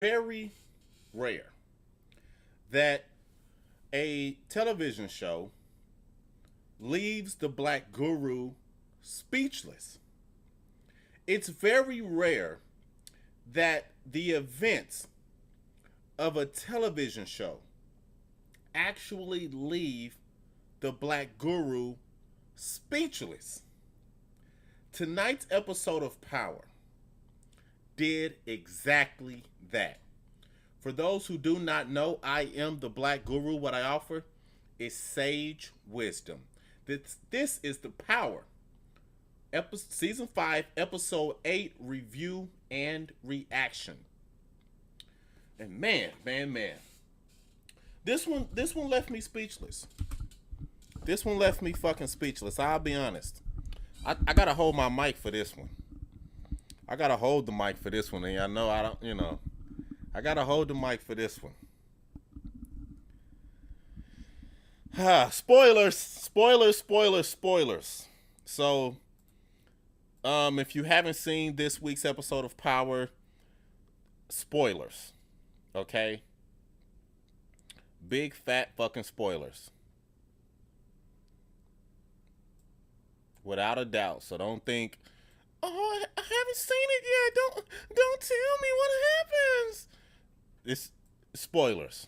Very rare that a television show leaves the black guru speechless. It's very rare that the events of a television show actually leave the black guru speechless. Tonight's episode of Power did exactly that. For those who do not know, I am the black guru. What I offer is sage wisdom. This is the Power season 5, episode 8 review and reaction. And man, this one left me speechless. This one left me fucking speechless. I'll be honest. I gotta hold my mic for this one. I gotta hold the mic for this one, and I know I don't. I gotta hold the mic for this one. Spoilers. So, if you haven't seen this week's episode of Power, spoilers. Okay, big fat fucking spoilers, without a doubt. So don't think, oh, I haven't seen it yet. Don't tell me what happens. It's spoilers.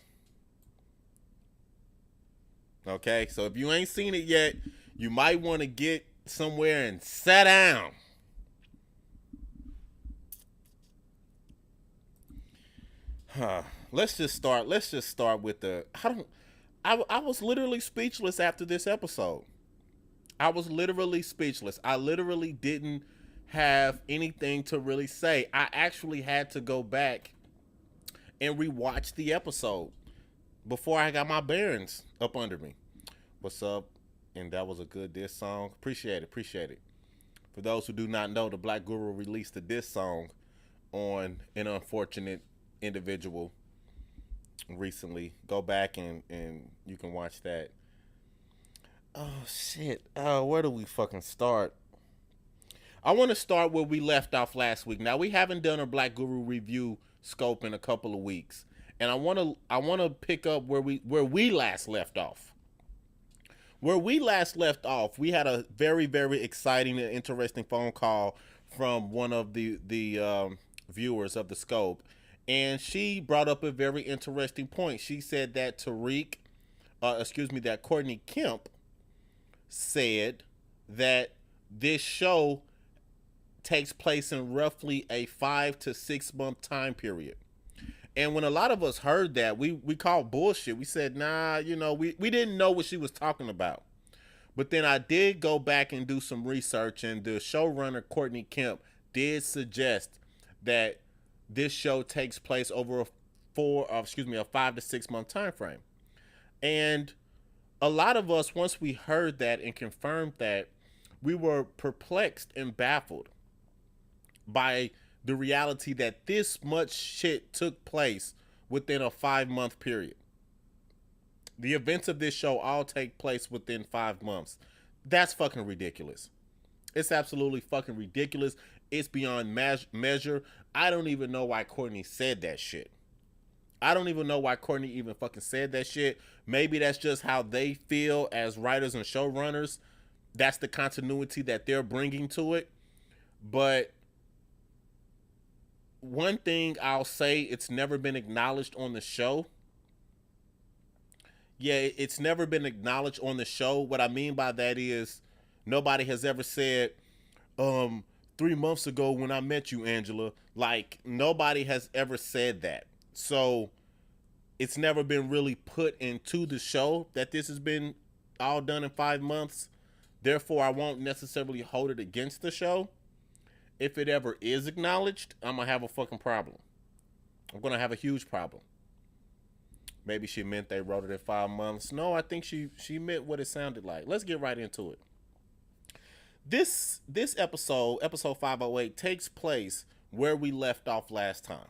Okay, so if you ain't seen it yet, you might want to get somewhere and sit down. Let's just start. Let's just start with the. I was literally speechless after this episode. I was literally speechless. I literally didn't have anything to really say. I actually had to go back and rewatch the episode before I got my bearings up under me. What's up? And that was a good diss song. Appreciate it. For those who do not know, the Black Guru released a diss song on an unfortunate individual recently. Go back and you can watch that. Oh shit. Where do we fucking start? I want to start where we left off last week. Now we haven't done a Black Guru review scope in a couple of weeks, and I want to pick up where we last left off. Where we last left off, we had a very very exciting and interesting phone call from one of the viewers of the scope, and she brought up a very interesting point. She said that that Courtney Kemp said that this show takes place in roughly a 5 to 6 month time period. And when a lot of us heard that, we called bullshit. We said, nah, we didn't know what she was talking about. But then I did go back and do some research, and the showrunner, Courtney Kemp, did suggest that this show takes place over a 5 to 6 month time frame. And a lot of us, once we heard that and confirmed that, we were perplexed and baffled by the reality that this much shit took place within a 5 month period. The events of this show all take place within 5 months. That's fucking ridiculous. It's absolutely fucking ridiculous. It's beyond measure. I don't even know why Courtney said that shit. I don't even know why Courtney even fucking said that shit. Maybe that's just how they feel as writers and showrunners. That's the continuity that they're bringing to it. But one thing I'll say, it's never been acknowledged on the show. Yeah, it's never been acknowledged on the show. What I mean by that is nobody has ever said, 3 months ago when I met you, Angela. Like, nobody has ever said that. So it's never been really put into the show that this has been all done in 5 months. Therefore, I won't necessarily hold it against the show. If it ever is acknowledged, I'm going to have a fucking problem. I'm going to have a huge problem. Maybe she meant they wrote it in 5 months. No, I think she meant what it sounded like. Let's get right into it. This episode 508, takes place where we left off last time.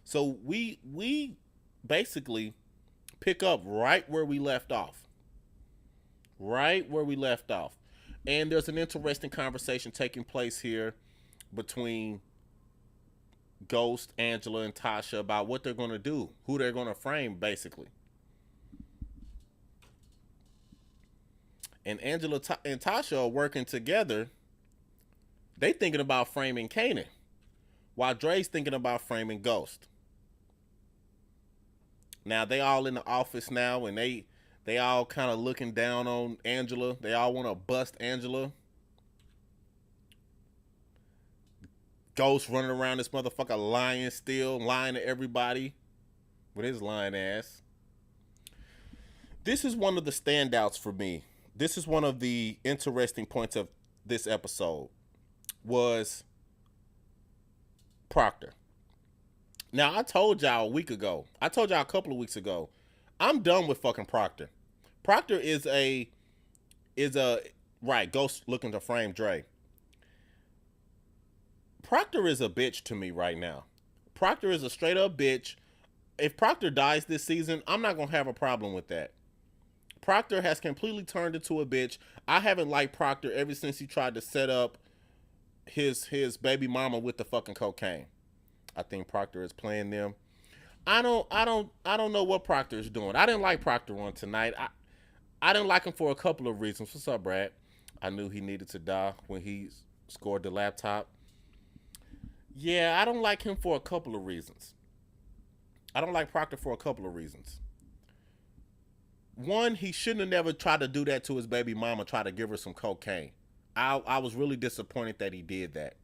So we basically pick up right where we left off. Right where we left off. And there's an interesting conversation taking place here between Ghost, Angela, and Tasha about what they're going to do, who they're going to frame, basically. And Angela and Tasha are working together. They thinking about framing Kanan, while Dre's thinking about framing Ghost. Now they all in the office now, and they all kind of looking down on Angela. They all want to bust Angela. Ghost running around this motherfucker lying still, lying to everybody with his lying ass. This is one of the standouts for me. This is one of the interesting points of this episode was Proctor. Now I told y'all a week ago. I told y'all a couple of weeks ago. I'm done with fucking Proctor. Proctor is a right, Ghost looking to frame Dre. Proctor is a bitch to me right now. Proctor is a straight up bitch. If Proctor dies this season, I'm not gonna have a problem with that. Proctor has completely turned into a bitch. I haven't liked Proctor ever since he tried to set up his baby mama with the fucking cocaine. I think Proctor is playing them. I don't know what Proctor is doing. I didn't like Proctor on tonight. I didn't like him for a couple of reasons. What's up, Brad? I knew he needed to die when he scored the laptop. Yeah, I don't like him for a couple of reasons. I don't like Proctor for a couple of reasons. One, he shouldn't have never tried to do that to his baby mama, try to give her some cocaine. I was really disappointed that he did that.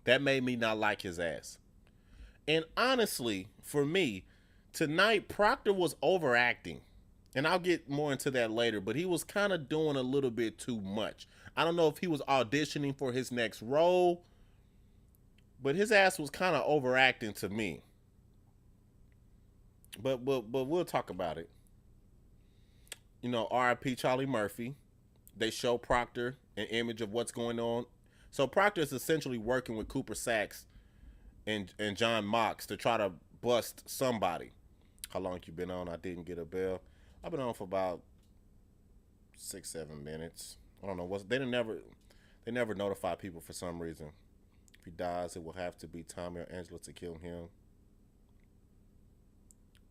That made me not like his ass. And honestly, for me, tonight, Proctor was overacting. And I'll get more into that later, but he was kind of doing a little bit too much. I don't know if he was auditioning for his next role, but his ass was kind of overacting to me. But we'll talk about it. You know, R.I.P. Charlie Murphy. They show Proctor an image of what's going on. So Proctor is essentially working with Cooper Saxe and John Mox to try to bust somebody. How long you been on? I didn't get a bell. I've been on for about 6-7 minutes. I don't know what's they never notify people for some reason. If he dies, it will have to be Tommy or Angela to kill him.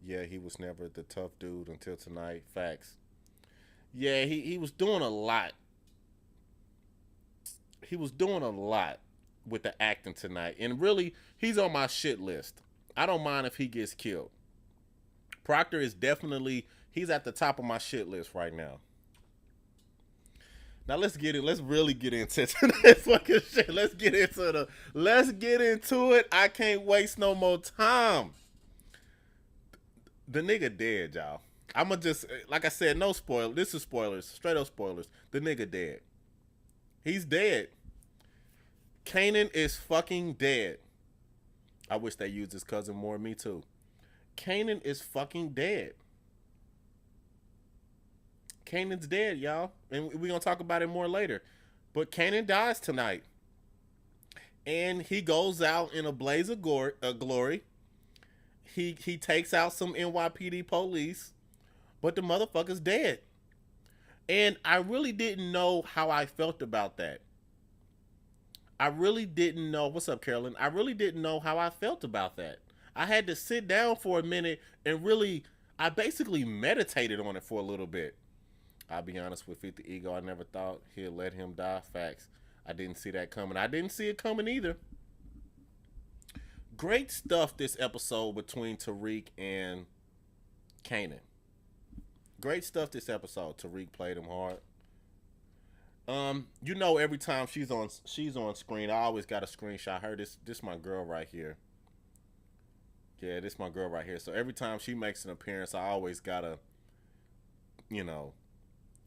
Yeah, he was never the tough dude until tonight. Facts. Yeah, he was doing a lot. He was doing a lot with the acting tonight. And really, he's on my shit list. I don't mind if he gets killed. Proctor is definitely, he's at the top of my shit list right now. Now let's really get into this fucking shit. Let's get into it. I can't waste no more time. The nigga dead, y'all. I'ma just, like I said, no spoil. This is spoilers, straight up spoilers. The nigga dead. He's dead. Kanan is fucking dead. I wish they used his cousin more. Me too. Kanan is fucking dead. Kanan's dead, y'all. And we're going to talk about it more later. But Kanan dies tonight. And he goes out in a blaze of glory. He takes out some NYPD police. But the motherfucker's dead. And I really didn't know how I felt about that. I really didn't know. What's up, Carolyn? I really didn't know how I felt about that. I had to sit down for a minute and really, I basically meditated on it for a little bit. I'll be honest with 50 Ego. I never thought he'd let him die. Facts. I didn't see that coming. I didn't see it coming either. Great stuff this episode between Tairq and Kanan. Great stuff this episode. Tairq played him hard. You know, every time she's on screen, I always got a screenshot her. This my girl right here. Yeah, this my girl right here. So every time she makes an appearance, I always gotta, you know,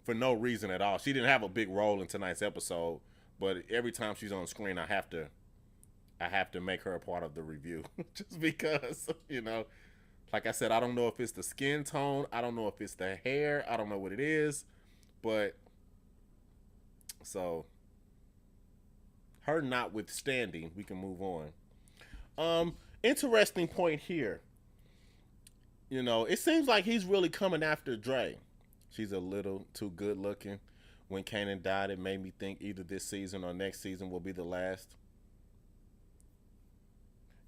for no reason at all. She didn't have a big role in tonight's episode, but every time she's on screen, I have to make her a part of the review, just because, you know, like I said, I don't know if it's the skin tone, I don't know if it's the hair, I don't know what it is, but so her notwithstanding, we can move on. Interesting point here. You know, it seems like he's really coming after Dre. She's a little too good looking. When Kanan died, it made me think either this season or next season will be the last.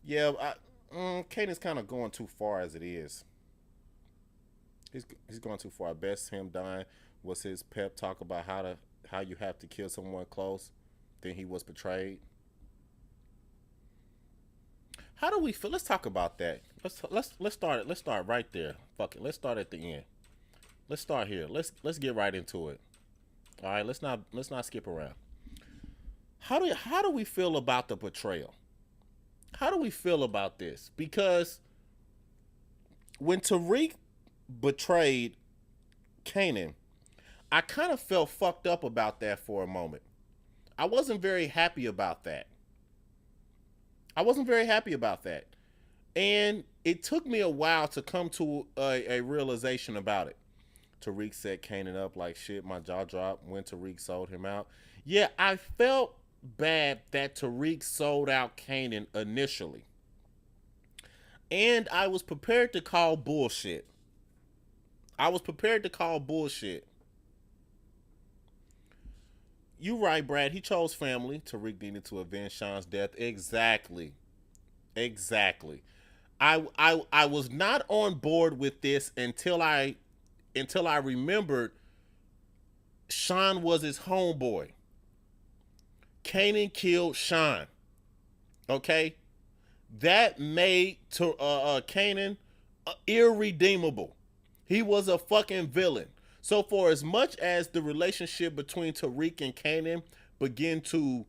Yeah, Kanan's kind of going too far as it is. He's going too far. Best him dying was his pep talk about how you have to kill someone close. Then he was betrayed. How do we feel? Let's talk about that. Let's start it. Let's start right there. Fuck it. Let's start at the end. Let's start here. Let's get right into it. All right. Let's not skip around. How do we feel about the betrayal? How do we feel about this? Because when Tairq betrayed Kanan, I kind of felt fucked up about that for a moment. I wasn't very happy about that. I wasn't very happy about that. And it took me a while to come to a realization about it. Tairq set Kanan up like shit. My jaw dropped when Tairq sold him out. Yeah, I felt bad that Tairq sold out Kanan initially. And I was prepared to call bullshit. I was prepared to call bullshit. You right, Brad. He chose family. Tairq needed to avenge Sean's death. Exactly. Exactly. I was not on board with this until I remembered Sean was his homeboy. Kanan killed Sean. Okay? That made Kanan irredeemable. He was a fucking villain. So for as much as the relationship between Tairq and Kanan began to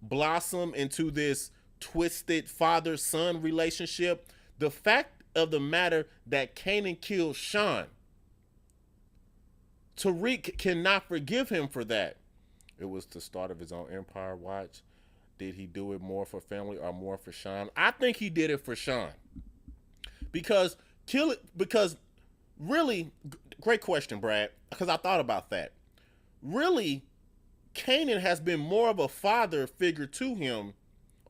blossom into this twisted father-son relationship, the fact of the matter that Kanan killed Sean, Tairq cannot forgive him for that. It was the start of his own empire. Watch. Did he do it more for family or more for Sean? I think he did it for Sean. Because really, great question, Brad, because I thought about that. Really, Kanan has been more of a father figure to him,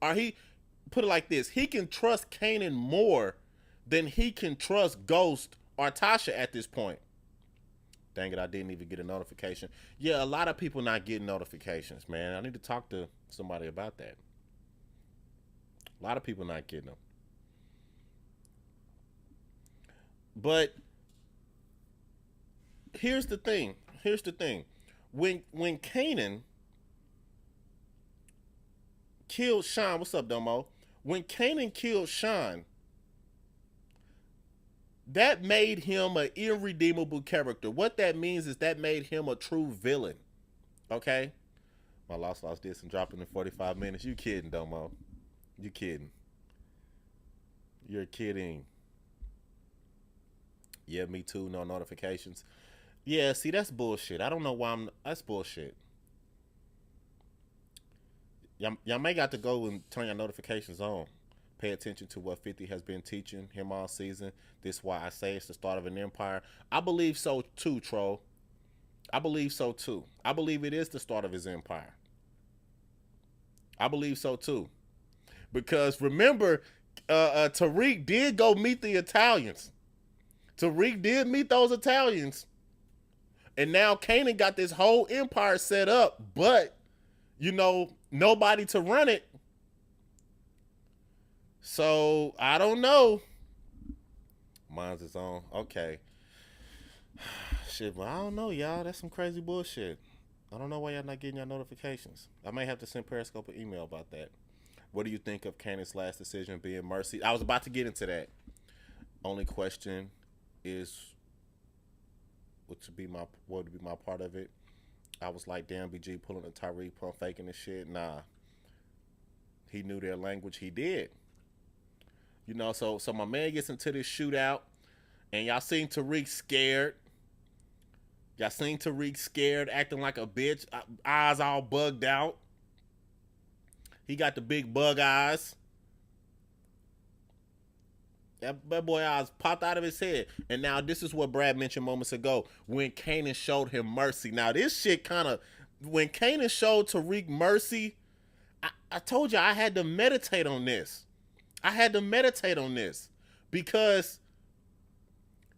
or he, put it like this, he can trust Kanan more than he can trust Ghost or Tasha at this point. Dang it, I didn't even get a notification. Yeah, a lot of people not getting notifications, man. I need to talk to somebody about that. A lot of people not getting them. But here's the thing. Here's the thing. When Kanan killed Sean, what's up, Domo? When Kanan killed Sean, that made him an irredeemable character. What that means is that made him a true villain. Okay? My lost this and dropping in 45 minutes. You kidding, Domo. You kidding. You're kidding. Yeah, me too. No notifications. Yeah, see, that's bullshit. I don't know why that's bullshit. Y'all may got to go and turn your notifications on. Pay attention to what 50 has been teaching him all season. This is why I say it's the start of an empire. I believe so too, Troll. I believe so too. I believe it is the start of his empire. I believe so too. Because remember, Tairq did go meet the Italians. Tairq did meet those Italians. And now Kanan got this whole empire set up, but, nobody to run it. So, I don't know. Mine's its own. Okay. Shit, but I don't know, y'all. That's some crazy bullshit. I don't know why y'all not getting your notifications. I may have to send Periscope an email about that. What do you think of Kanan's last decision being mercy? I was about to get into that. Only question is what would be my part of it. I was like, damn, BG pulling a Tairq, pump faking and shit. Nah. He knew their language. He did. So my man gets into this shootout, and y'all seen Tairq scared. Y'all seen Tairq scared, acting like a bitch, eyes all bugged out. He got the big bug eyes. That boy eyes popped out of his head. And now this is what Brad mentioned moments ago, when Kanan showed him mercy. Now this shit when Kanan showed Tairq mercy, I told you I had to meditate on this. Because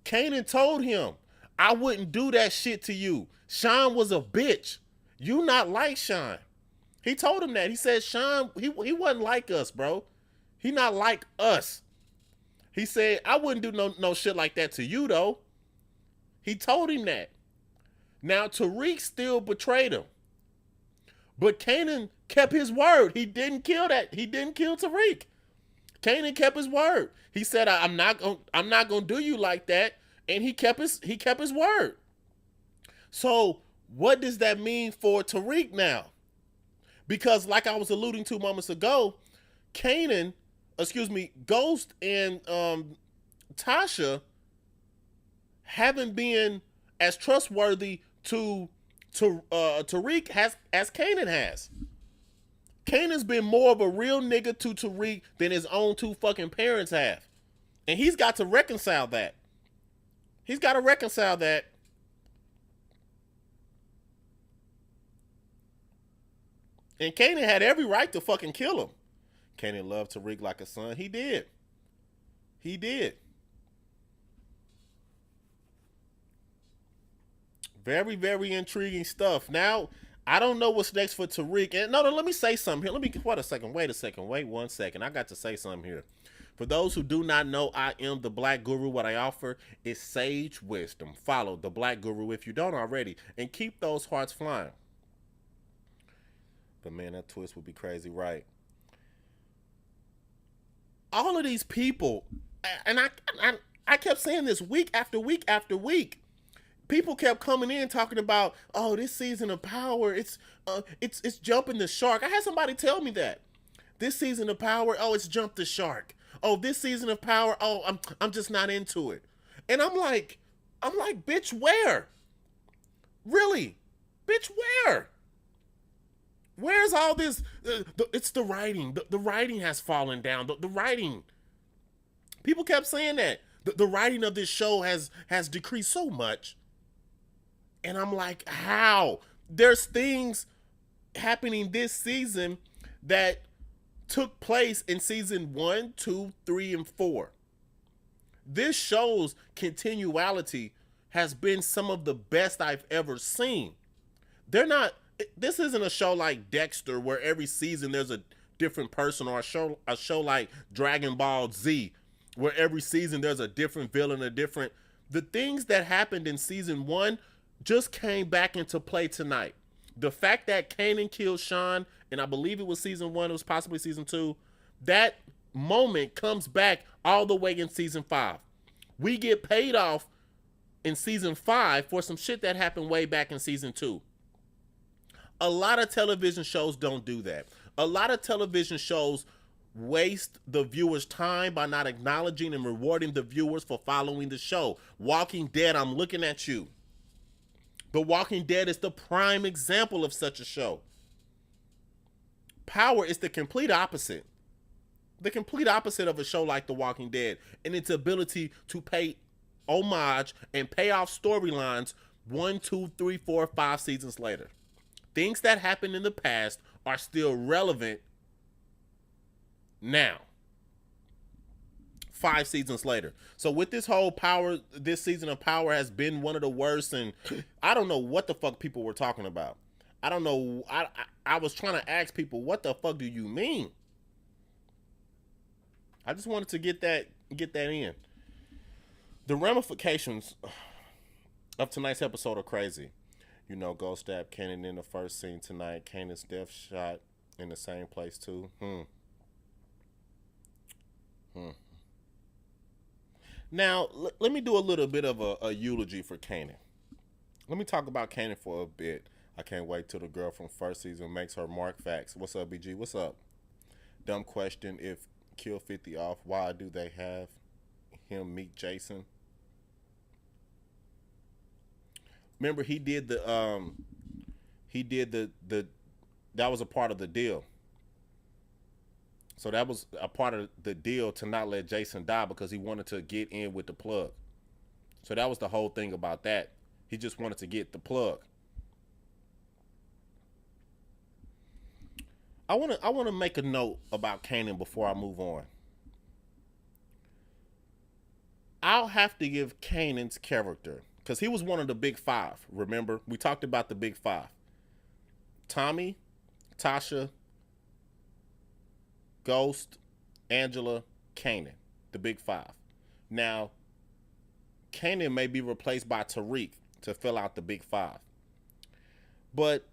Kanan told him, I wouldn't do that shit to you. Sean was a bitch. You not like Sean. He told him that. He said, Sean, he wasn't like us, bro. He not like us. He said, I wouldn't do no shit like that to you though. He told him that. Now Tairq still betrayed him. But Kanan kept his word. He didn't kill that. He didn't kill Tairq. Kanan kept his word. He said, I'm not gonna do you like that. And he kept his word. So what does that mean for Tairq now? Because like I was alluding to moments ago, Ghost and Tasha haven't been as trustworthy to Tairq as Kanan has. Kanan's been more of a real nigga to Tairq than his own two fucking parents have. And he's got to reconcile that. He's got to reconcile that. And Kanan had every right to fucking kill him. Kanan loved Tairq like a son. He did. He did. Very, very intriguing stuff. Now, I don't know what's next for Tairq. And no, let me say something here. Wait one second. I got to say something here. For those who do not know, I am the Black Guru. What I offer is sage wisdom. Follow the Black Guru if you don't already. And keep those hearts flying. But man, that twist would be crazy, right? All of these people, and I kept saying this week after week after week. People kept coming in talking about, oh, this season of Power, it's jumping the shark. I had somebody tell me that. This season of Power, oh, it's jumped the shark. Oh, this season of Power, oh, I'm just not into it. And I'm like, bitch, where? Really? Bitch, where? Where's all this? It's the writing. The writing has fallen down. The writing. People kept saying that. The writing of this show has decreased so much. And I'm like, how? There's things happening this season that took place in season 1, 2, 3, and 4. This show's continuality has been some of the best I've ever seen. This isn't a show like Dexter where every season there's a different person, or a show like Dragon Ball Z where every season there's a different villain, the things that happened in season 1 just came back into play tonight. The fact that Kanan killed Sean, and I believe it was season 1, it was possibly season 2, that moment comes back all the way in season 5. We get paid off in season 5 for some shit that happened way back in season 2. A lot of television shows don't do that. A lot of television shows waste the viewer's time by not acknowledging and rewarding the viewers for following the show. Walking Dead, I'm looking at you. The Walking Dead is the prime example of such a show. Power is the complete opposite. The complete opposite of a show like The Walking Dead, and its ability to pay homage and pay off storylines 1, 2, 3, 4, 5 seasons later. Things that happened in the past are still relevant now. 5 seasons later. So with this whole Power, this season of Power has been one of the worst, and I don't know what the fuck people were talking about. I don't know. I was trying to ask people, what the fuck do you mean? I just wanted to get that in. The ramifications of tonight's episode are crazy. You know, Ghost stabbed Kanan in the first scene tonight. Kanan's death shot in the same place too. Now, let me do a little bit of a eulogy for Kanan. Let me talk about Kanan for a bit. I can't wait till the girl from first season makes her mark. Facts. What's up, BG? What's up? Dumb question. If Kill 50 off, why do they have him meet Jason? Remember, he did the that was a part of the deal. So that was a part of the deal to not let Jason die because he wanted to get in with the plug. So that was the whole thing about that. He just wanted to get the plug. I want to make a note about Kanan before I move on. I'll have to give Kanan's character, because he was one of the big 5. Remember, we talked about the big 5. Tommy, Tasha, Ghost, Angela, Kanan, the big five. Now, Kanan may be replaced by Tairq to fill out the big five. But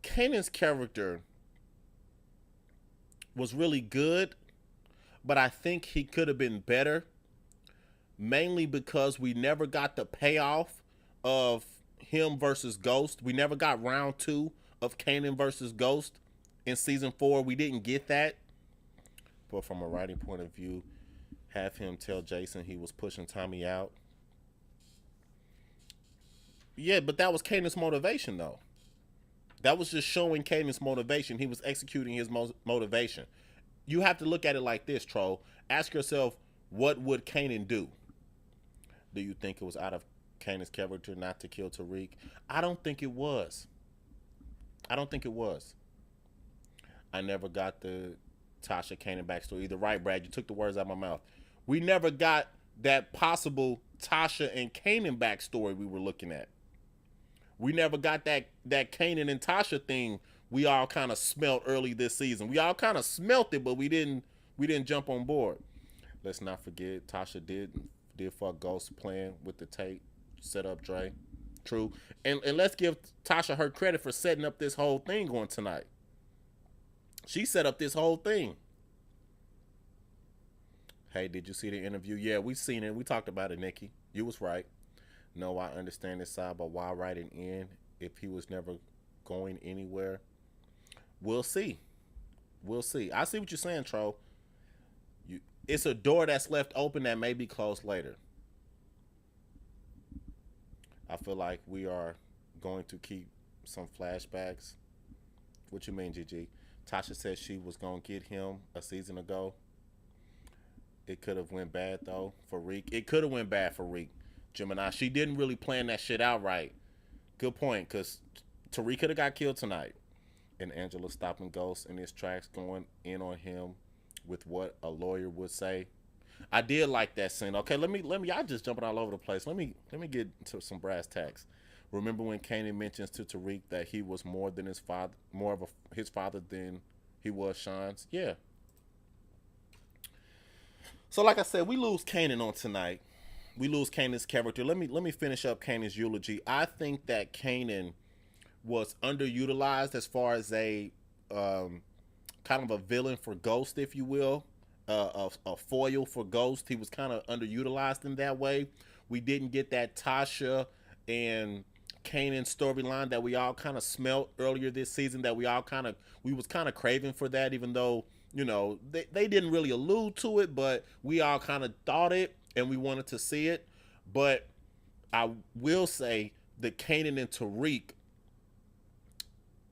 Kanan's character was really good, but I think he could have been better, mainly because we never got the payoff of him versus Ghost. We never got round two of Kanan versus Ghost in season 4. We didn't get that. But from a writing point of view, have him tell Jason he was pushing Tommy out. Yeah, but that was Kanan's motivation, though. That was just showing Kanan's motivation. He was executing his motivation. You have to look at it like this, Troll. Ask yourself, what would Kanan do? Do you think it was out of Kanan's character not to kill Tairq? I don't think it was. I don't think it was. I never got the Tasha Kanan backstory either. Right, Brad? You took the words out of my mouth. We never got that possible Tasha and Kanan backstory we were looking at. We never got that Kanan and Tasha thing we all kind of smelt early this season. We all kind of smelt it, but we didn't jump on board. Let's not forget Tasha did fuck Ghost playing with the tape, set up Dre. True. And let's give Tasha her credit for setting up this whole thing on tonight. She set up this whole thing. Hey, did you see the interview? Yeah, we seen it. We talked about it, Nikki. You was right. No, I understand this side, but why write an end if he was never going anywhere? We'll see. We'll see. I see what you're saying, Tro. It's a door that's left open that may be closed later. I feel like we are going to keep some flashbacks. What you mean, GG? Tasha said she was going to get him a season ago. It could have went bad, though, for Reek. It could have went bad for Reek. Gemini, she didn't really plan that shit out right. Good point, because Tairq could have got killed tonight. And Angela stopping Ghost in his tracks, going in on him with what a lawyer would say. I did like that scene. Okay, let me. Y'all just jumping all over the place. Let me get to some brass tacks. Remember when Kanan mentions to Tairq that he was more than his father, his father than he was Sean's? Yeah. So like I said, we lose Kanan on tonight. We lose Kanan's character. Let me finish up Kanan's eulogy. I think that Kanan was underutilized as far as a kind of a villain for Ghost, if you will, a foil for Ghost. He was kind of underutilized in that way. We didn't get that Tasha and Kanan storyline that we all kind of smelt earlier this season. That we was kind of craving for that, even though they didn't really allude to it, but we all kind of thought it and we wanted to see it. But I will say the Kanan and Tairq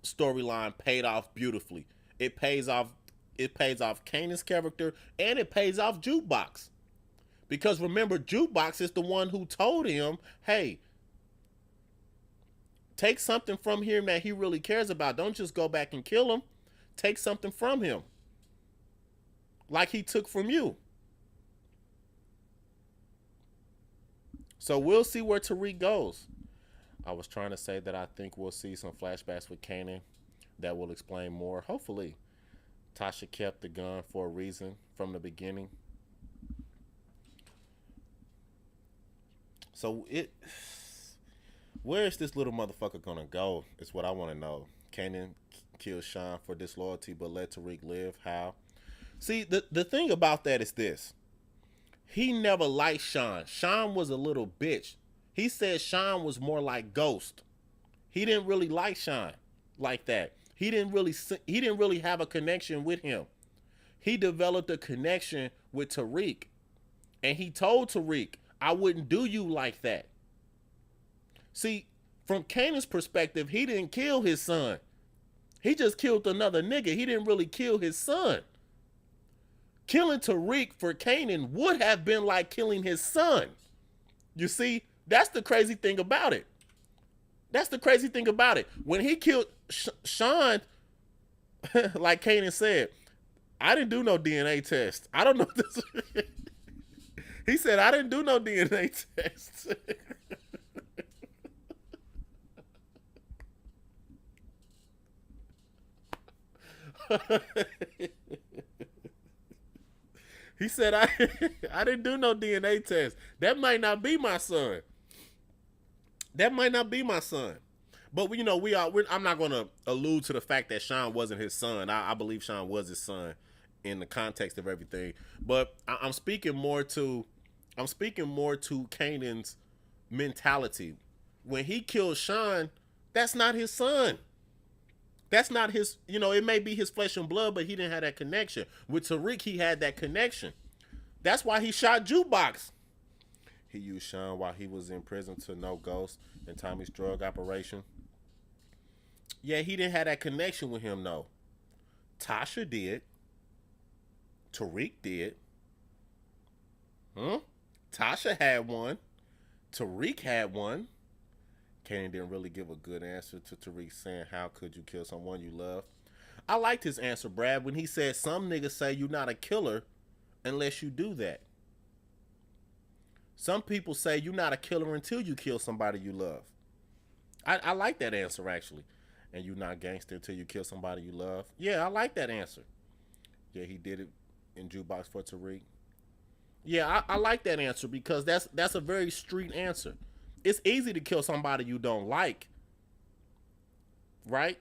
storyline paid off beautifully. It pays off Kanan's character, and it pays off Jukebox. Because remember, Jukebox is the one who told him, hey, take something from him that he really cares about. Don't just go back and kill him. Take something from him. Like he took from you. So we'll see where Tairq goes. I was trying to say that I think we'll see some flashbacks with Kanan that will explain more. Hopefully, Tasha kept the gun for a reason from the beginning. So where is this little motherfucker gonna go? Is what I want to know. Kanan killed Sean for disloyalty, but let Tairq live. How? See, the thing about that is this. He never liked Sean. Sean was a little bitch. He said Sean was more like Ghost. He didn't really like Sean like that. He didn't really have a connection with him. He developed a connection with Tairq. And he told Tairq, I wouldn't do you like that. See, from Kanan's perspective, he didn't kill his son. He just killed another nigga. He didn't really kill his son. Killing Tairq for Kanan would have been like killing his son. You see, that's the crazy thing about it. That's the crazy thing about it. When he killed Sean, like Kanan said, I didn't do no DNA test. I don't know this. He said, I didn't do no DNA test. He said, I didn't do no DNA test. That might not be my son. That might not be my son. But you know, I'm not going to allude to the fact that Sean wasn't his son. I believe Sean was his son in the context of everything. But I'm speaking more to Kanan's mentality. When he killed Sean, that's not his son. That's not his. You know, it may be his flesh and blood, but he didn't have that connection. With Tairq, he had that connection. That's why he shot Jukebox. He used Sean while he was in prison to know Ghost and Tommy's drug operation. Yeah, he didn't have that connection with him, though. Tasha did. Tairq did. Tasha had one. Tairq had one. Kanan didn't really give a good answer to Tairq saying, how could you kill someone you love? I liked his answer, Brad, when he said, some niggas say you're not a killer unless you do that. Some people say you're not a killer until you kill somebody you love. I like that answer, actually. And you're not gangster until you kill somebody you love. Yeah, I like that answer. Yeah, he did it in Jukebox for Tairq. Yeah, I like that answer because that's a very street answer. It's easy to kill somebody you don't like, right?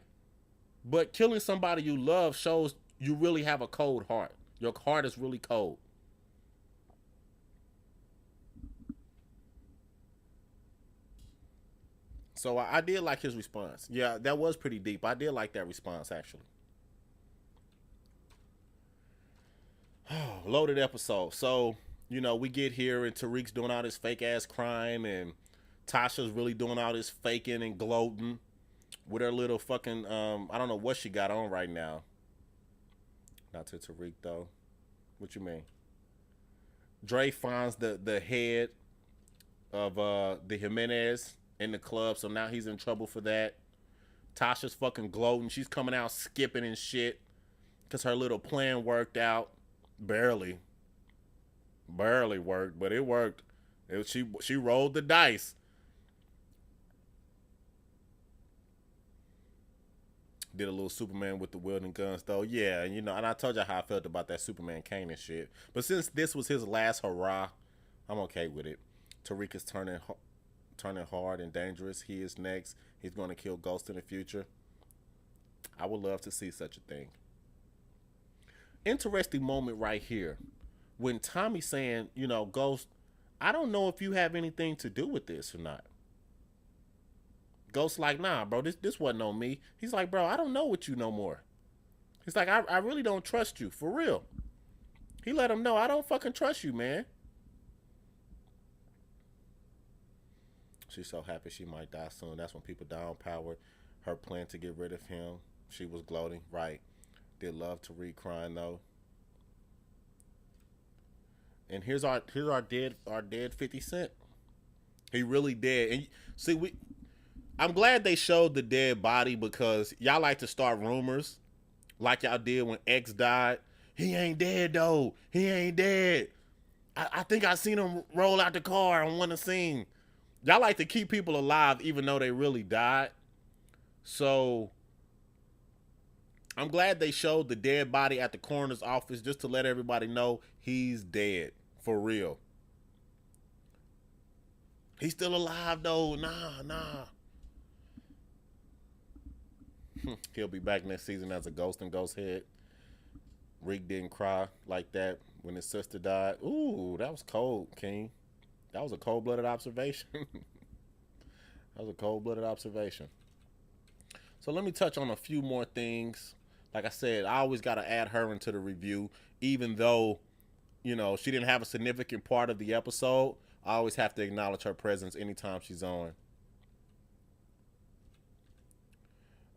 But killing somebody you love shows you really have a cold heart. Your heart is really cold. So I did like his response. Yeah, that was pretty deep. I did like that response, actually. Loaded episode. So, you know, we get here and Tairq's doing all this fake ass crime and Tasha's really doing all this faking and gloating with her little fucking, I don't know what she got on right now. Not to Tairq, though. What you mean? Dre finds the head of the Jimenez in the club, so now he's in trouble for that. Tasha's fucking gloating. She's coming out skipping and shit because her little plan worked out. Barely worked, but it worked. She rolled the dice. Did a little Superman with the wielding guns, though. Yeah, you know, and I told you how I felt about that Superman Kanan shit. But since this was his last hurrah, I'm okay with it. Tairq is turning hard and dangerous. He is next. He's going to kill Ghost in the future. I would love to see such a thing. Interesting moment right here when Tommy's saying, you know, Ghost, I don't know if you have anything to do with this or not. Ghost like, nah, bro, this wasn't on me. He's like, bro, I don't know what you no more. He's like, I really don't trust you, for real. He let him know, I don't fucking trust you, man. She's so happy she might die soon. That's when people downpowered her plan to get rid of him. She was gloating, right. Did love to read crying, though. And here's our dead 50 Cent. He really dead. And see, I'm glad they showed the dead body because y'all like to start rumors like y'all did when X died. He ain't dead, though. He ain't dead. I think I seen him roll out the car on one of the scene. Y'all like to keep people alive even though they really died. So I'm glad they showed the dead body at the coroner's office just to let everybody know he's dead. For real. He's still alive, though. Nah. He'll be back next season as a ghost in Ghost Head. Rick didn't cry like that when his sister died. Ooh, that was cold, King. That was a cold-blooded observation. So let me touch on a few more things. Like I said, I always got to add her into the review, even though, you know, she didn't have a significant part of the episode. I always have to acknowledge her presence anytime she's on.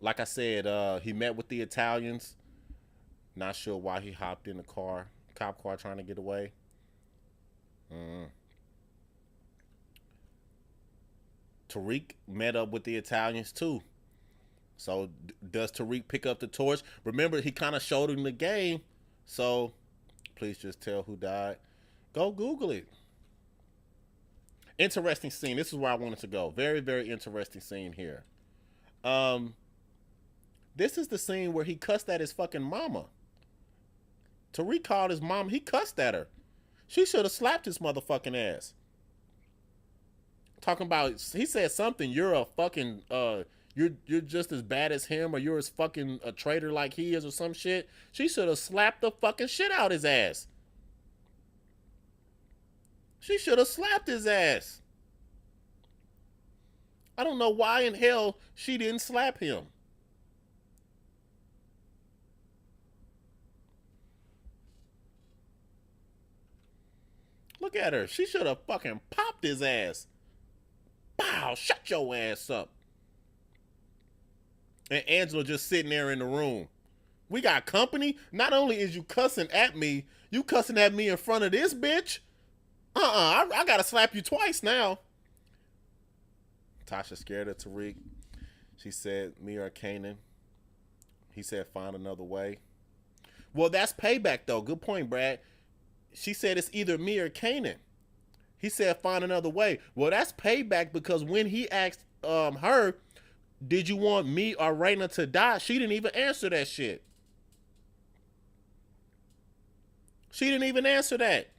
Like I said, he met with the Italians. Not sure why he hopped in the cop car trying to get away. Tairq met up with the Italians too. So does Tairq pick up the torch? Remember, he kind of showed him the game. So please just tell who died. Go Google it. Interesting scene. This is where I wanted to go. Very, very interesting scene here. This is the scene where he cussed at his fucking mama. Tairq called his mom. He cussed at her. She should have slapped his motherfucking ass. Talking about, he said something. You're a fucking you're just as bad as him, or you're as fucking a traitor like he is, or some shit. She should have slapped the fucking shit out his ass. She should have slapped his ass. I don't know why in hell she didn't slap him. Look at her. She should have fucking popped his ass. Bow, shut your ass up. And Angela just sitting there in the room. We got company. Not only is you cussing at me, you cussing at me in front of this bitch. I gotta slap you twice now. Tasha scared of Tairq. She said, me or Kanan. He said, find another way. Well, that's payback, though. Good point, Brad. She said it's either me or Kanan. He said, find another way. Well, that's payback, because when he asked her, did you want me or Raina to die? She didn't even answer that shit. She didn't even answer that.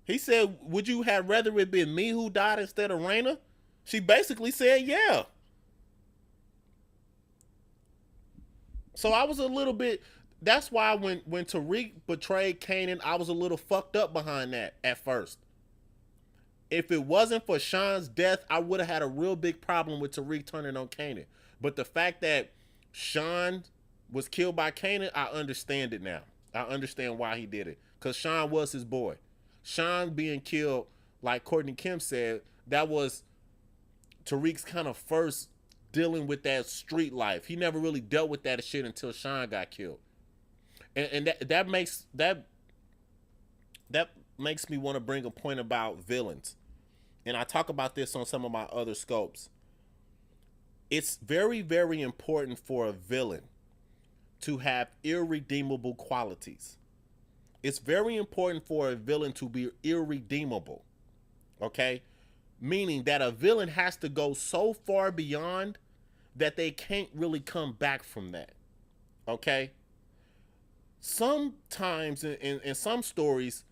He said, would you have rather it been me who died instead of Raina? She basically said, yeah. So I was a little bit, that's why when Tairq betrayed Kanan, I was a little fucked up behind that at first. If it wasn't for Sean's death, I would have had a real big problem with Tairq turning on Kanan. But the fact that Sean was killed by Kanan, I understand it now. I understand why he did it. Because Sean was his boy. Sean being killed, like Courtney Kim said, that was Tariq's kind of first dealing with that street life. He never really dealt with that shit until Sean got killed. And that makes me want to bring a point about villains. And I talk about this on some of my other scopes. It's very, very important for a villain to have irredeemable qualities. It's very important for a villain to be irredeemable. Okay? Meaning that a villain has to go so far beyond that they can't really come back from that. Okay? Sometimes in some stories,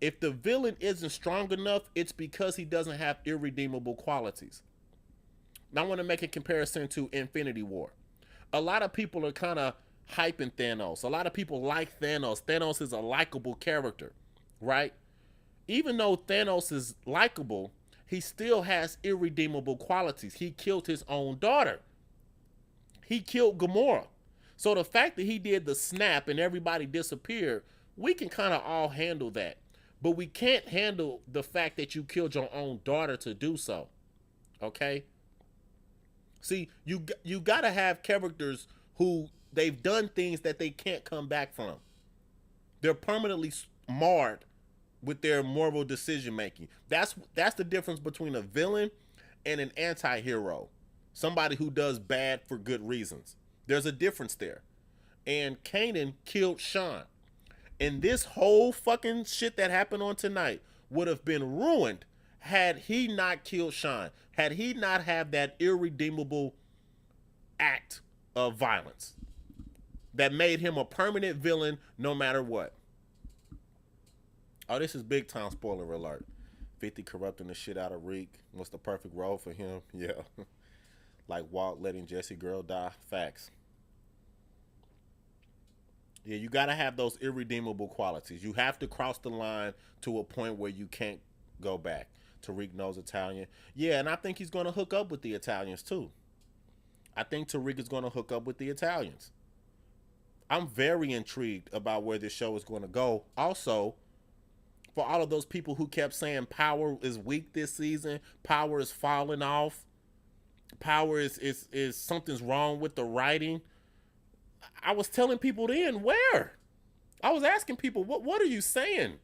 if the villain isn't strong enough, it's because he doesn't have irredeemable qualities. Now I want to make a comparison to Infinity War. A lot of people are kind of hyping Thanos. A lot of people like Thanos. Thanos is a likable character, right? Even though Thanos is likable, he still has irredeemable qualities. He killed his own daughter. He killed Gamora. So the fact that he did the snap and everybody disappeared, we can kind of all handle that. But we can't handle the fact that you killed your own daughter to do so. Okay? See, you got to have characters who they've done things that they can't come back from. They're permanently marred with their moral decision making. That's the difference between a villain and an anti-hero. Somebody who does bad for good reasons. There's a difference there. And Kanan killed Sean. And this whole fucking shit that happened on tonight would have been ruined had he not killed Sean. Had he not have that irredeemable act of violence that made him a permanent villain no matter what. Oh, this is big time spoiler alert. 50 corrupting the shit out of Reek. What's the perfect role for him? Yeah. Like Walt letting Jesse Girl die. Facts. Yeah, you got to have those irredeemable qualities. You have to cross the line to a point where you can't go back. Tairq knows Italian. Yeah, and I think he's going to hook up with the Italians too. I think Tairq is going to hook up with the Italians. I'm very intrigued about where this show is going to go. Also, for all of those people who kept saying Power is weak this season, Power is falling off, Power is something's wrong with the writing. I was telling people then, where? I was asking people, what are you saying?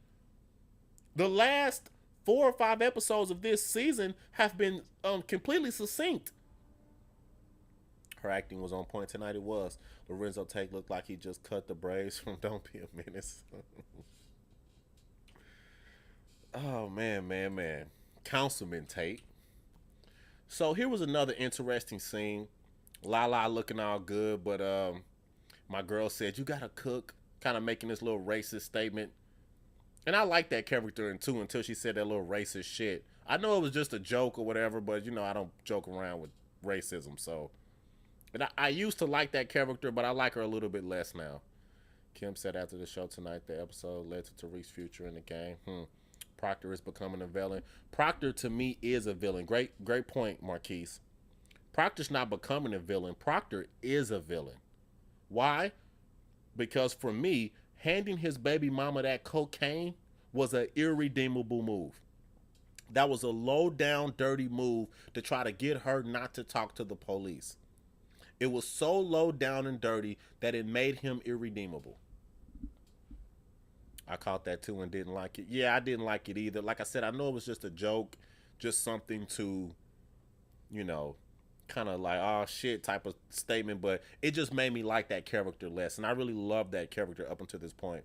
The last 4 or 5 episodes of this season have been completely succinct. Her acting was on point tonight. It was. Lorenzo Tate looked like he just cut the braids from Don't Be a Menace. Oh, man. Councilman Tate. So here was another interesting scene. Lala looking all good, but my girl said, you gotta cook. kind of making this little racist statement. And I like that character in two until she said that little racist shit. I know it was just a joke or whatever, but you know I don't joke around with racism. So, and I used to like that character, but I like her a little bit less now. Kim said after the show tonight, the episode led to Tairq's future in the game. Proctor is becoming a villain. Proctor to me is a villain. Great point, Marquise. Proctor's not becoming a villain. Proctor is a villain. Why? Because for me, handing his baby mama that cocaine was an irredeemable move. That was a low down, dirty move to try to get her not to talk to the police. It was so low down and dirty that it made him irredeemable. I caught that too and didn't like it. Yeah, I didn't like it either. Like I said, I know it was just a joke, just something to, you know, kind of like, oh shit type of statement, but it just made me like that character less. And I really loved that character up until this point.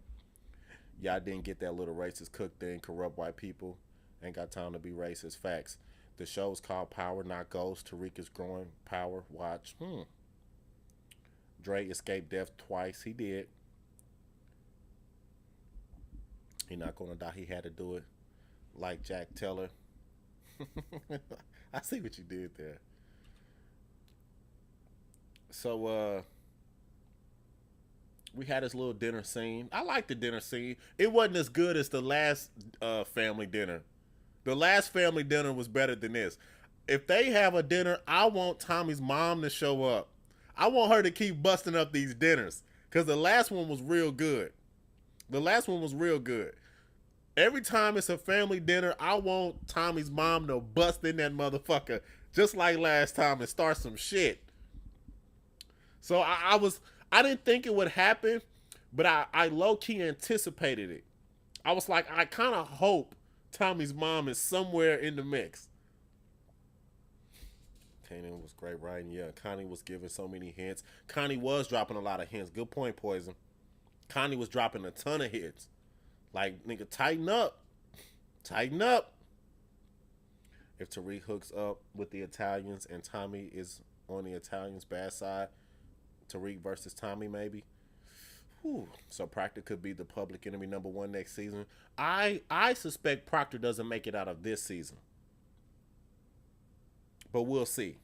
Y'all didn't get that little racist cook thing, corrupt white people. Ain't got time to be racist. Facts. The show's called Power, not Ghost. Tairq is growing power. Watch. Dre escaped death twice. He did. He not gonna die. He had to do it. Like Jack Teller. I see what you did there. So we had this little dinner scene. I like the dinner scene. It wasn't as good as the last family dinner. The last family dinner was better than this. If they have a dinner, I want Tommy's mom to show up. I want her to keep busting up these dinners because the last one was real good. The last one was real good. Every time it's a family dinner, I want Tommy's mom to bust in that motherfucker just like last time and start some shit. So I didn't think it would happen, but I low-key anticipated it. I was like, I kind of hope Tommy's mom is somewhere in the mix. Kanan was great writing. Yeah, Connie was giving so many hints. Connie was dropping a lot of hints. Good point, Poison. Connie was dropping a ton of hits. Like, nigga, tighten up. Tighten up. If Tairq hooks up with the Italians and Tommy is on the Italians' bad side, Tairq versus Tommy, maybe. Whew. So Proctor could be the public enemy #1 next season. I suspect Proctor doesn't make it out of this season. But we'll see.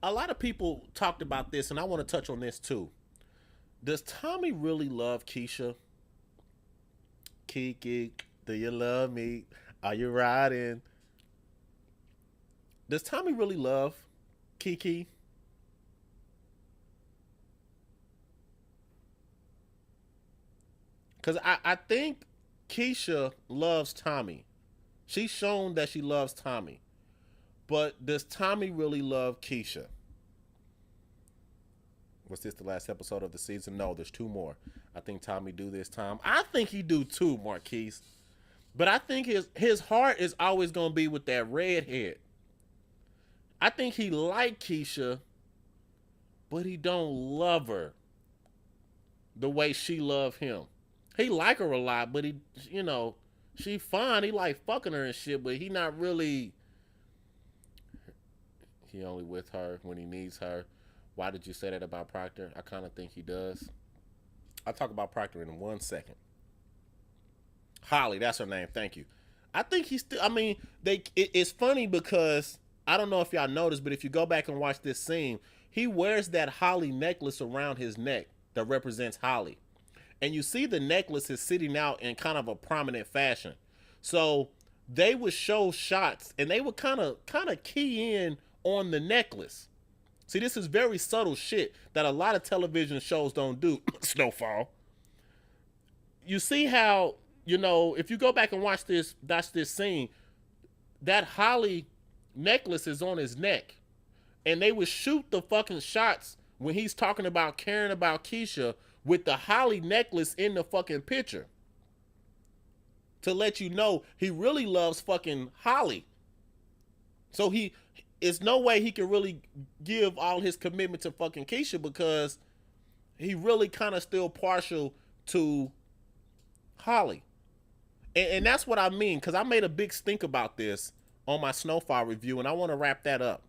A lot of people talked about this, and I want to touch on this too. Does Tommy really love Keisha? Kiki, do you love me? Are you riding? Does Tommy really love Kiki? Because I think Keisha loves Tommy. She's shown that she loves Tommy. But does Tommy really love Keisha? Was this the last episode of the season? No, there's 2 more. I think Tommy do this time. I think he do too, Marquise. But I think his heart is always going to be with that redhead. I think he like Keisha, but he don't love her the way she love him. He like her a lot, but he, you know, she fine. He like fucking her and shit, but he not really. He only with her when he needs her. Why did you say that about Proctor? I kind of think he does. I'll talk about Proctor in 1 second. Holly, that's her name. Thank you. I think he's still. I mean, it's funny because I don't know if y'all noticed, but if you go back and watch this scene, he wears that Holly necklace around his neck that represents Holly. And you see the necklace is sitting out in kind of a prominent fashion. So they would show shots and they would kind of key in on the necklace. See, this is very subtle shit that a lot of television shows don't do. Snowfall. You see how, you know, if you go back and watch this scene, that Holly necklace is on his neck. And they would shoot the fucking shots when he's talking about caring about Keisha with the Holly necklace in the fucking picture. To let you know he really loves fucking Holly. So it's no way he can really give all his commitment to fucking Keisha because he really kind of still partial to Holly. And that's what I mean, because I made a big stink about this on my Snowfall review, and I want to wrap that up.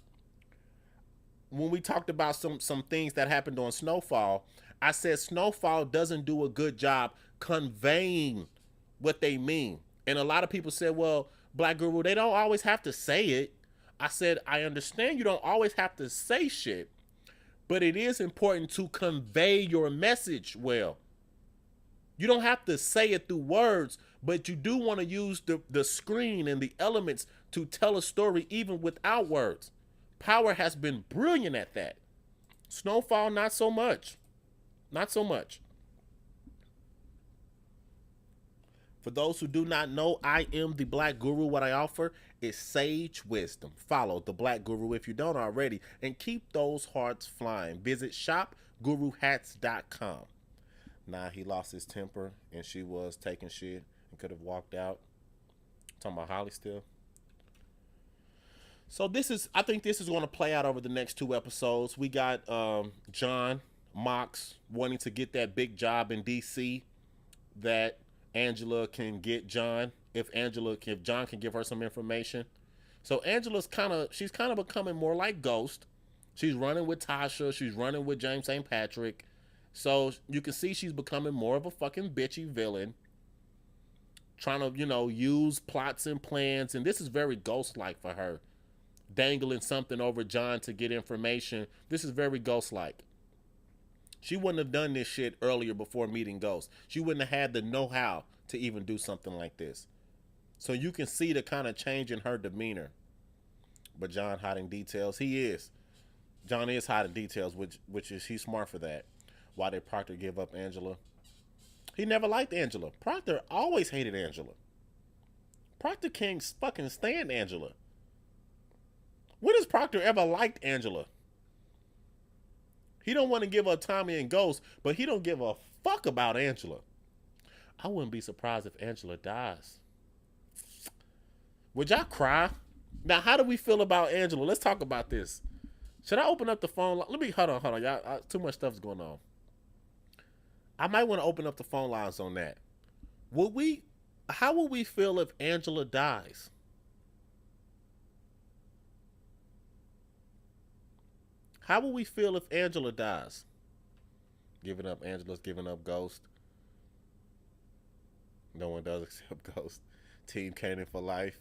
When we talked about some things that happened on Snowfall, I said Snowfall doesn't do a good job conveying what they mean. And a lot of people said, well, Black Guru, they don't always have to say it. I said, I understand you don't always have to say shit, but it is important to convey your message well. You don't have to say it through words, but you do want to use the screen and the elements to tell a story even without words. Power has been brilliant at that. Snowfall, not so much. Not so much. For those who do not know, I am the Black Guru. What I offer is sage wisdom. Follow the Black Guru if you don't already, and keep those hearts flying. Visit shopguruhats.com. Nah, he lost his temper and she was taking shit and could have walked out. Talking about Holly still. So I think this is going to play out over the next 2 episodes. We got John Mox wanting to get that big job in DC that Angela can get John if John can give her some information. So she's kind of becoming more like Ghost. She's running with Tasha. She's running with James St. Patrick. So you can see she's becoming more of a fucking bitchy villain. Trying to, use plots and plans. And this is very Ghost-like for her. Dangling something over John to get information. This is very Ghost-like. She wouldn't have done this shit earlier before meeting Ghost. She wouldn't have had the know-how to even do something like this. So you can see the kind of change in her demeanor. But John hiding details. John is hiding details, which is he's smart for that. Why did Proctor give up Angela? He never liked Angela. Proctor always hated Angela. Proctor can't fucking stand Angela. When has Proctor ever liked Angela? He don't want to give up Tommy and Ghost, but he don't give a fuck about Angela. I wouldn't be surprised if Angela dies. Would y'all cry? Now, how do we feel about Angela? Let's talk about this. Should I open up the phone? Hold on. Y'all, too much stuff's going on. I might want to open up the phone lines on that. How would we feel if Angela dies? How would we feel if Angela dies? Angela's giving up Ghost. No one does except Ghost. Team Kanan for life.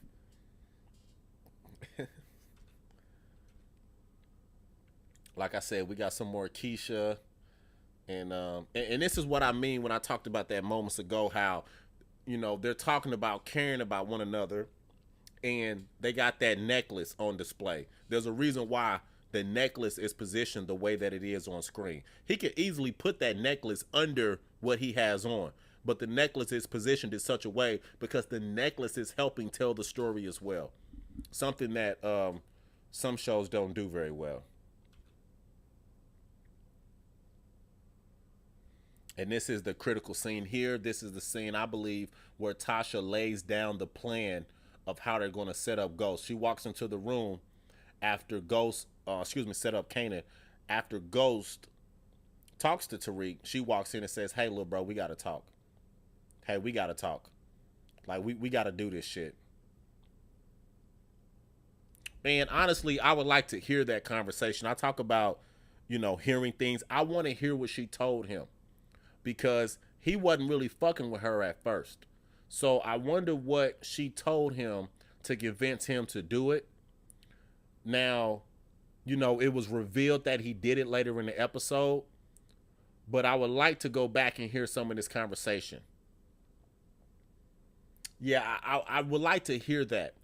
Like I said, we got some more Keisha. And this is what I mean when I talked about that moments ago, how, they're talking about caring about one another, and they got that necklace on display. There's a reason why the necklace is positioned the way that it is on screen. He could easily put that necklace under what he has on, but the necklace is positioned in such a way because the necklace is helping tell the story as well. Something that some shows don't do very well. And this is the critical scene here. This is the scene, I believe, where Tasha lays down the plan of how they're going to set up Ghost. She walks into the room after Ghost, set up Kanan. After Ghost talks to Tairq, she walks in and says, hey, little bro, we got to talk. Hey, we got to talk. Like, we got to do this shit. And honestly, I would like to hear that conversation. I talk about, hearing things. I want to hear what she told him, because he wasn't really fucking with her at first. So I wonder what she told him to convince him to do it. Now, it was revealed that he did it later in the episode, but I would like to go back and hear some of this conversation. Yeah, I would like to hear that.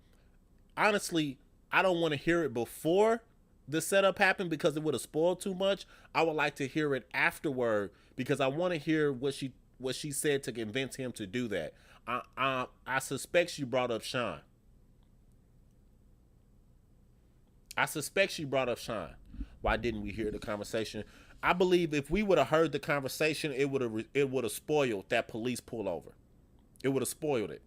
Honestly, I don't want to hear it before the setup happened because it would have spoiled too much. I would like to hear it afterward because I want to hear what she said to convince him to do that. I suspect she brought up Sean. Why didn't we hear the conversation? I believe if we would have heard the conversation, it would have spoiled that police pullover. It would have spoiled it,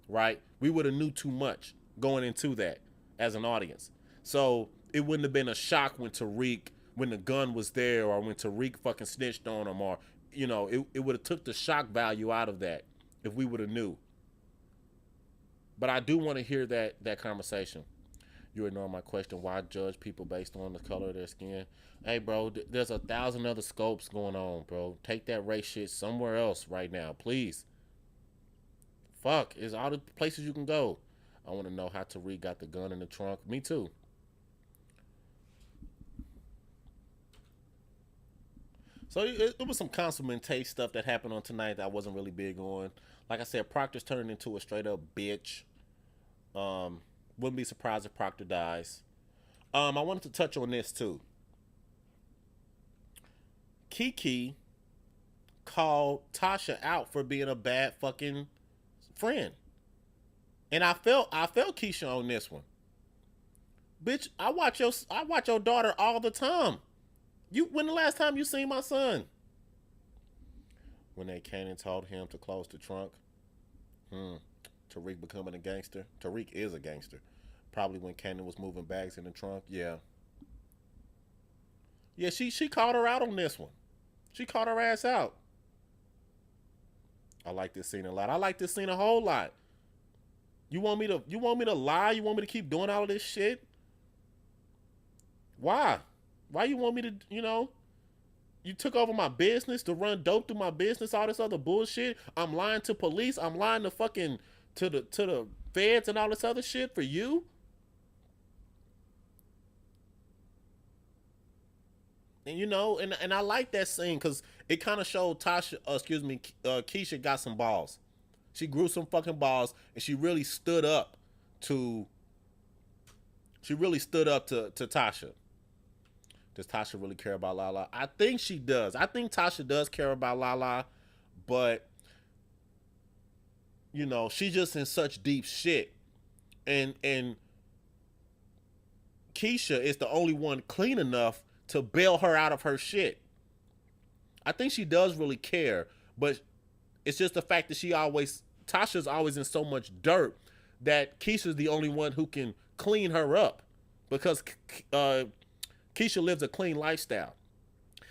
right? We would have knew too much going into that as an audience. So it wouldn't have been a shock when the gun was there, or when Tairq fucking snitched on him, or it would have took the shock value out of that if we would have knew. But I do want to hear that conversation. You ignore my question. Why judge people based on the color of their skin? Hey, bro, there's 1,000 other scopes going on, bro. Take that race shit somewhere else right now, please. Fuck, it's all the places you can go. I want to know how Tairq got the gun in the trunk. Me too. So it was some consummate taste stuff that happened on tonight that I wasn't really big on. Like I said, Proctor's turning into a straight up bitch. Um, wouldn't be surprised if Proctor dies. I wanted to touch on this too. Kiki called Tasha out for being a bad fucking friend. And I felt Keisha on this one. Bitch, I watch your daughter all the time. When the last time you seen my son? When they came and told him to close the trunk. Hmm. Tairq becoming a gangster. Tairq is a gangster. Probably when Cannon was moving bags in the trunk. Yeah. Yeah, she called her out on this one. She called her ass out. I like this scene a lot. I like this scene a whole lot. You want me to lie? You want me to keep doing all of this shit? Why? Why you want me to, you took over my business to run dope through my business, all this other bullshit. I'm lying to police. I'm lying to fucking to the feds and all this other shit for you. And and I like that scene because it kind of showed Keisha got some balls. She grew some fucking balls, and to she really stood up to Tasha. Does Tasha really care about Lala? I think she does. I think Tasha does care about Lala, but she's just in such deep shit. And Keisha is the only one clean enough to bail her out of her shit. I think she does really care, but it's just the fact that Tasha's always in so much dirt that Keisha's the only one who can clean her up because Keisha lives a clean lifestyle.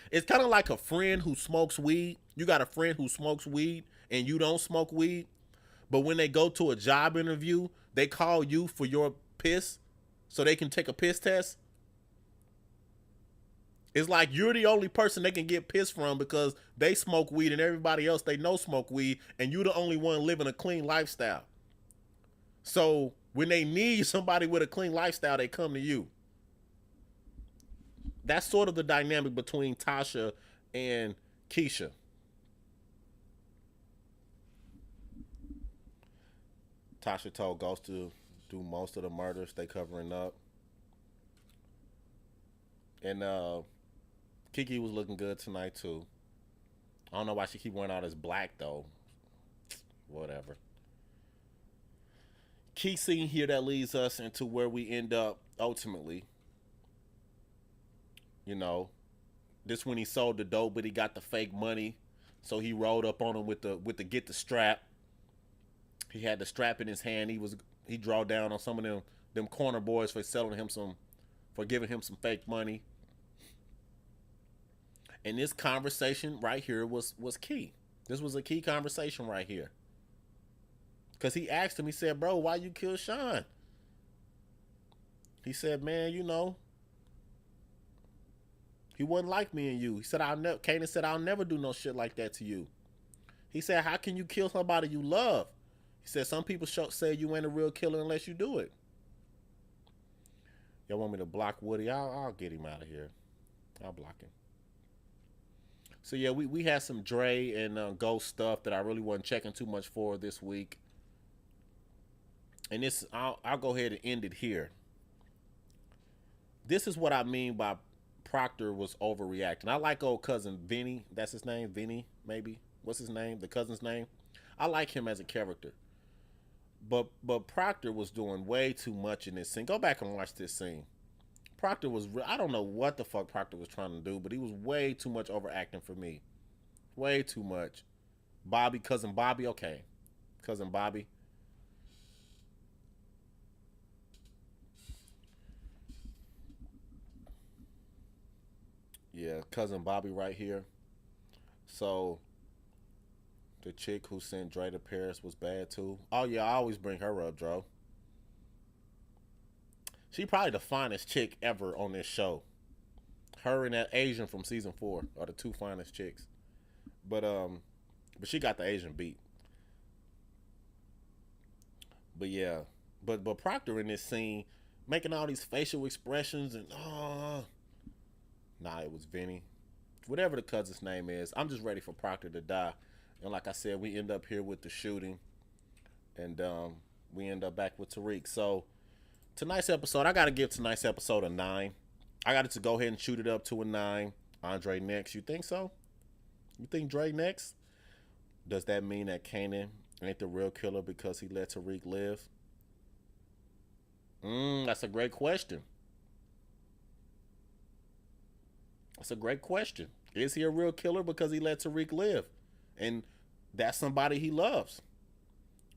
It's kind of like a friend who smokes weed. You got a friend who smokes weed and you don't smoke weed, but when they go to a job interview, they call you for your piss so they can take a piss test. It's like you're the only person they can get pissed from because they smoke weed and everybody else they know smoke weed, and you're the only one living a clean lifestyle. So when they need somebody with a clean lifestyle, they come to you. That's sort of the dynamic between Tasha and Keisha. Tasha told Ghost to do most of the murders they covering up. And Kiki was looking good tonight too. I don't know why she keep wearing all this black though. Whatever. Key scene here that leads us into where we end up ultimately. You know, this when he sold the dope, but he got the fake money, so he rolled up on him with the get the strap. He had the strap in his hand. He draw down on some of them corner boys for selling him for giving him some fake money. And this conversation right here was key. This was a key conversation right here. Cause he asked him, he said, "Bro, why you kill Sean?" He said, "Man, he wasn't like me and you." He said, "I'll never." Kanan said, "I'll never do no shit like that to you." He said, "How can you kill somebody you love?" He said, "Some people say you ain't a real killer unless you do it." Y'all want me to block Woody? I'll get him out of here. I'll block him. So yeah, we had some Dre and Ghost stuff that I really wasn't checking too much for this week. And this, I'll go ahead and end it here. This is what I mean by Proctor was overreacting. I like old cousin Vinny. That's his name, Vinny, maybe. What's his name? The cousin's name. I like him as a character. But Proctor was doing way too much in this scene. Go back and watch this scene. Proctor was, I don't know what the fuck Proctor was trying to do, but he was way too much overacting for me. Way too much. Cousin Bobby, okay. Cousin Bobby. Yeah, cousin Bobby right here. So the chick who sent Dre to Paris was bad too. Oh yeah, I always bring her up, Dro. She probably the finest chick ever on this show. Her and that Asian from season 4 are the two finest chicks. But but she got the Asian beat. But yeah, but Proctor in this scene making all these facial expressions and nah, it was Vinny, whatever the cousin's name is. I'm just ready for Proctor to die. And like I said, we end up here with the shooting, and we end up back with Tairq. So tonight's episode, I gotta give tonight's episode a 9. I got it to go ahead and shoot it up to a 9. Andre next. You think so? You think Dre next? Does that mean that Kanan ain't the real killer because he let Tairq live? That's a great question. That's a great question. Is he a real killer because he let Tairq live? And that's somebody he loves.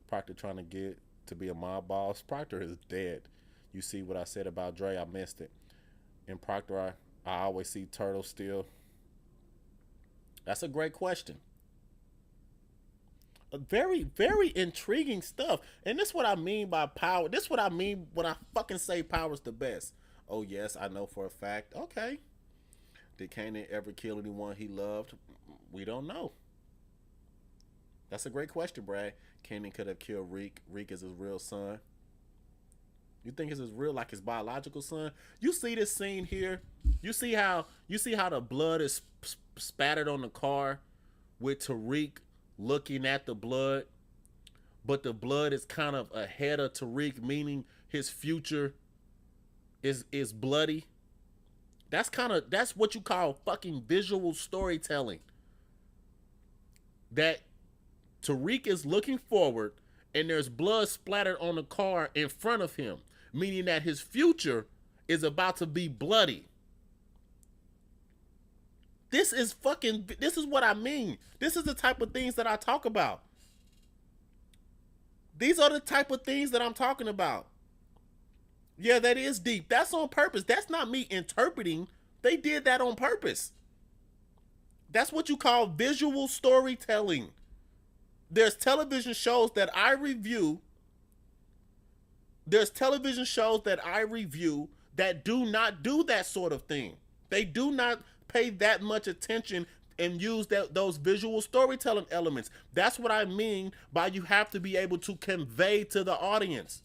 Proctor trying to get to be a mob boss. Proctor is dead. You see what I said about Dre? I missed it. In Proctor, I always see Turtle still. That's a great question. A very, very intriguing stuff. And this is what I mean by power. This is what I mean when I fucking say power's the best. Oh, yes, I know for a fact. Okay. Did Kanan ever kill anyone he loved? We don't know. That's a great question, Brad. Kanan could have killed Reek. Reek is his real son. You think it's his real, like his biological son? You see this scene here. You see how the blood is spattered on the car with Tairq looking at the blood, but the blood is kind of ahead of Tairq, meaning his future is bloody. That's what you call fucking visual storytelling. That Tairq is looking forward and there's blood splattered on the car in front of him, meaning that his future is about to be bloody. This is what I mean. This is the type of things that I talk about. These are the type of things that I'm talking about. Yeah, that is deep. That's on purpose. That's not me interpreting. They did that on purpose. That's what you call visual storytelling. There's television shows that I review. There's television shows that I review that do not do that sort of thing. They do not pay that much attention and use those visual storytelling elements. That's what I mean by you have to be able to convey to the audience.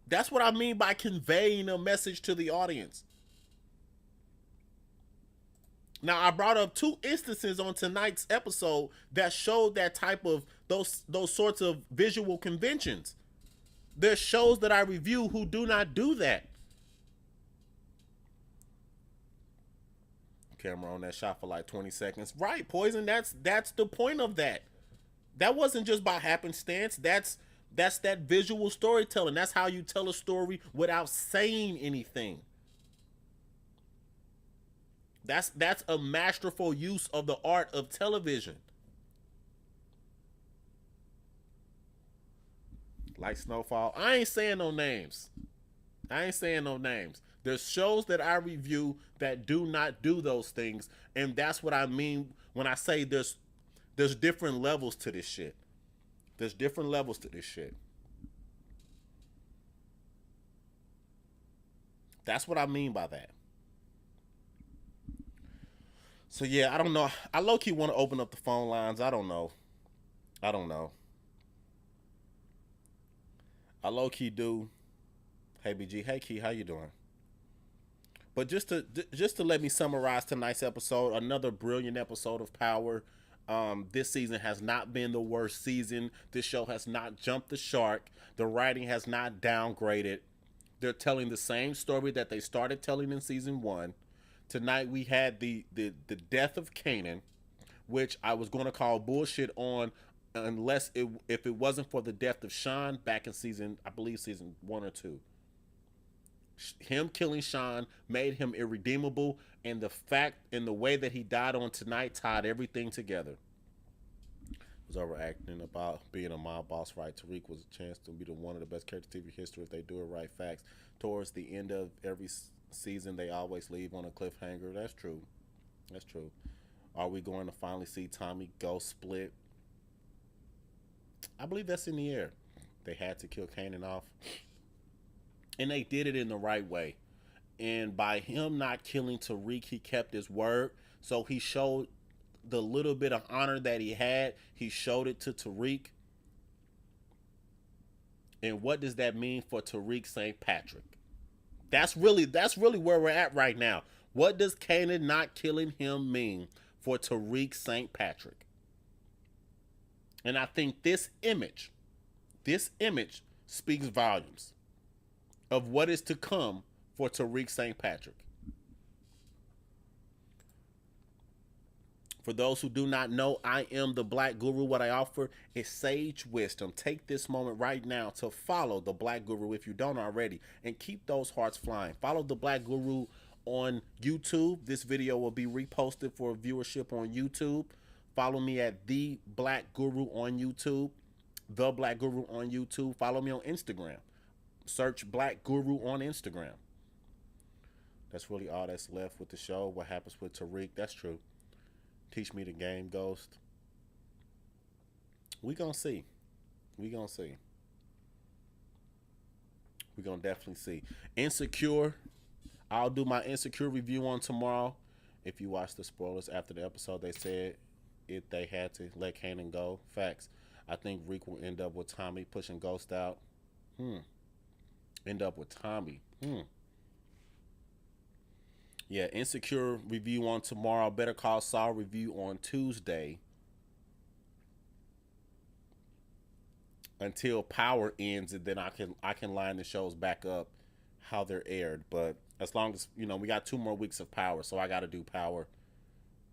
That's what I mean by conveying a message to the audience. Now, I brought up 2 instances on tonight's episode that showed that type of those sorts of visual conventions. There's shows that I review who do not do that. Camera on that shot for like 20 seconds. Right, Poison, that's the point of that. That wasn't just by happenstance. That's that visual storytelling. That's how you tell a story without saying anything. That's a masterful use of the art of television. Like Snowfall. I ain't saying no names. There's shows that I review that do not do those things, and that's what I mean when I say there's different levels to this shit. There's different levels to this shit. That's what I mean by that. So yeah, I don't know. I low key want to open up the phone lines. I don't know. I don't know. I low key do. Hey BG, hey Key, how you doing? But just to let me summarize tonight's episode, another brilliant episode of Power. This season has not been the worst season. This show has not jumped the shark. The writing has not downgraded. They're telling the same story that they started telling in season 1. Tonight we had the death of Kanan, which I was going to call bullshit on if it wasn't for the death of Sean back in I believe season 1 or 2. Him killing Sean made him irredeemable, and the fact and the way that he died on tonight tied everything together. Was overacting about being a mob boss, right? Tairq was a chance to be one of the best characters in TV history if they do it right. Facts. Towards the end of every season, they always leave on a cliffhanger. That's true. That's true. Are we going to finally see Tommy go split? I believe that's in the air. They had to kill Kanan off, and they did it in the right way. And by him not killing Tairq, he kept his word. So he showed the little bit of honor that he had. He showed it to Tairq. And what does that mean for Tairq St. Patrick? That's really where we're at right now. What does Kanan not killing him mean for Tairq St. Patrick? And I think this image speaks volumes of what is to come for Tairq St. Patrick. For those who do not know, I am the Black Guru. What I offer is sage wisdom. Take this moment right now to follow the Black Guru if you don't already, and keep those hearts flying. Follow the Black Guru on YouTube. This video will be reposted for viewership on YouTube. Follow me at The Black Guru on YouTube. The Black Guru on YouTube. Follow me on Instagram. Search Black Guru on Instagram. That's really all that's left with the show. What happens with Tairq? That's true. Teach me the game, Ghost. We gonna see. We gonna see. We gonna definitely see. Insecure. I'll do my Insecure review on tomorrow. If you watch the spoilers after the episode, they said if they had to let Kanan go. Facts. I think Reek will end up with Tommy pushing Ghost out. End up with Tommy. Yeah, Insecure review on tomorrow. Better Call Saul review on Tuesday. Until Power ends, and then I can line the shows back up how they're aired. But as long as we got 2 more weeks of Power, so I got to do Power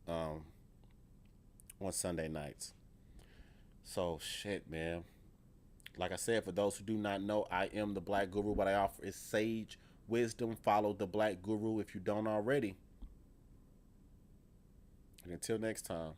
on Sunday nights. So shit, man. Like I said, for those who do not know, I am the Black Guru. What I offer is sage wisdom. Follow the Black Guru if you don't already. And until next time.